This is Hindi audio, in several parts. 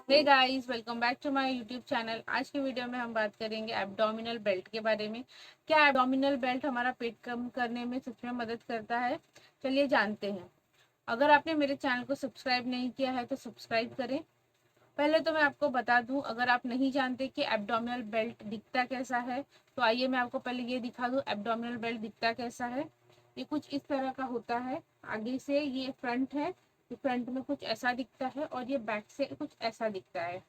Hey guys, welcome back to my YouTube channel. आज की वीडियो में हम बात करेंगे एब्डोमिनल बेल्ट के बारे में। क्या एब्डोमिनल बेल्ट हमारा पेट कम करने में सच में मदद करता है? चलिए जानते हैं। अगर आपने मेरे चैनल को सब्सक्राइब नहीं किया है तो सब्सक्राइब करें। पहले तो मैं आपको बता दूं, अगर आप नहीं जानते कि एब्डोमिनल बेल्ट दिखता कैसा है, तो आइए मैं आपको पहले ये दिखा दूं एब्डोमिनल बेल्ट दिखता कैसा है। ये कुछ इस तरह का होता है। आगे से ये फ्रंट है, ये फ्रंट में कुछ ऐसा दिखता है और ये बैक से कुछ ऐसा दिखता है।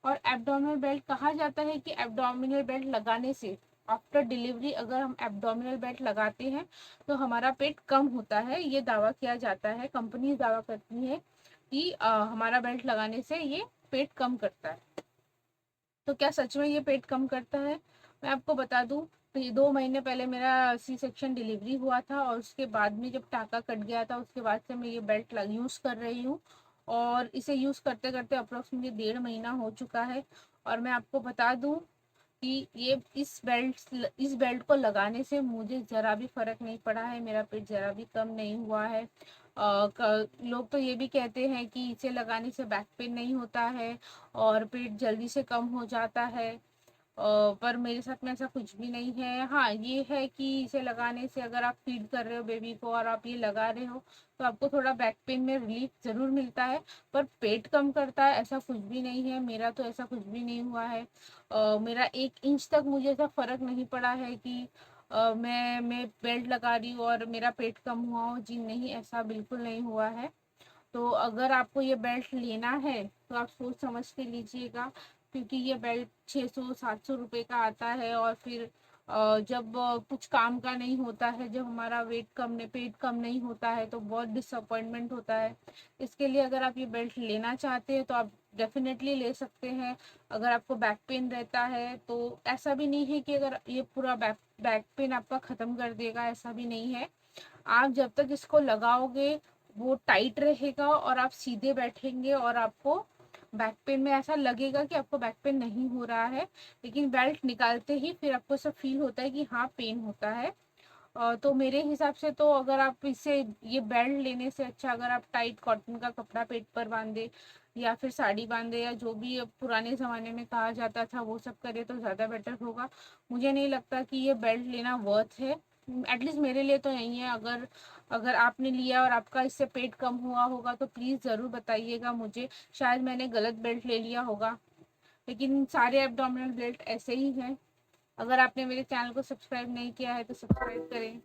और एब्डोमिनल बेल्ट कहा जाता है कि एब्डोमिनल बेल्ट लगाने से आफ्टर डिलीवरी अगर हम एब्डोमिनल बेल्ट लगाते हैं तो हमारा पेट कम होता है। ये दावा किया जाता है, कंपनी दावा करती है कि हमारा बेल्ट लगाने से ये पेट कम करता है। तो क्या सच में ये पेट कम करता है? मैं आपको बता दूं, तो ये 2 महीने पहले मेरा सी सेक्शन डिलीवरी हुआ था और उसके बाद में जब टाका कट गया था उसके बाद से मैं ये बेल्ट यूज़ कर रही हूँ। और इसे यूज़ करते करते अप्रोक्सीमेटली 1.5 महीना हो चुका है। और मैं आपको बता दूं कि ये इस बेल्ट को लगाने से मुझे ज़रा भी फ़र्क नहीं पड़ा है, मेरा पेट ज़रा भी कम नहीं हुआ है। लोग तो ये भी कहते हैं कि इसे लगाने से बैक पेन नहीं होता है और पेट जल्दी से कम हो जाता है। पर मेरे साथ में ऐसा कुछ भी नहीं है। हाँ, ये है कि इसे लगाने से अगर आप फीड कर रहे हो बेबी को और आप ये लगा रहे हो तो आपको थोड़ा बैक पेन में रिलीफ ज़रूर मिलता है। पर पेट कम करता है ऐसा कुछ भी नहीं है, मेरा तो ऐसा कुछ भी नहीं हुआ है। मेरा 1 इंच तक मुझे ऐसा फ़र्क नहीं पड़ा है कि मैं बेल्ट लगा रही हूँ और मेरा पेट कम हुआ हो। जी नहीं, ऐसा बिल्कुल नहीं हुआ है। तो अगर आपको ये बेल्ट लेना है तो आप सोच समझ के लीजिएगा, क्योंकि ये बेल्ट 600-700 रुपये का आता है। और फिर जब कुछ काम का नहीं होता है, जब हमारा पेट कम नहीं होता है तो बहुत डिसअपॉइंटमेंट होता है। इसके लिए अगर आप ये बेल्ट लेना चाहते हैं तो आप डेफिनेटली ले सकते हैं। अगर आपको बैक पेन रहता है तो ऐसा भी नहीं है कि अगर ये पूरा बैक बैक पेन आपका ख़त्म कर देगा, ऐसा भी नहीं है। आप जब तक इसको लगाओगे वो टाइट रहेगा और आप सीधे बैठेंगे और आपको बैक पेन में ऐसा लगेगा कि आपको बैक पेन नहीं हो रहा है। लेकिन बेल्ट निकालते ही फिर आपको ऐसा फील होता है कि हाँ, पेन होता है। तो मेरे हिसाब से तो अगर आप इसे ये बेल्ट लेने से अच्छा अगर आप टाइट कॉटन का कपड़ा पेट पर बांधे या फिर साड़ी बांधे या जो भी अब पुराने ज़माने में कहा जाता था वो सब करे तो ज़्यादा बेटर होगा। मुझे नहीं लगता कि ये बेल्ट लेना वर्थ है। एटलीस्ट मेरे लिए तो नहीं है। अगर अगर आपने लिया और आपका इससे पेट कम हुआ होगा तो प्लीज़ ज़रूर बताइएगा मुझे। शायद मैंने गलत बेल्ट ले लिया होगा, लेकिन सारे एब्डोमिनल बेल्ट ऐसे ही हैं। अगर आपने मेरे चैनल को सब्सक्राइब नहीं किया है तो सब्सक्राइब करें।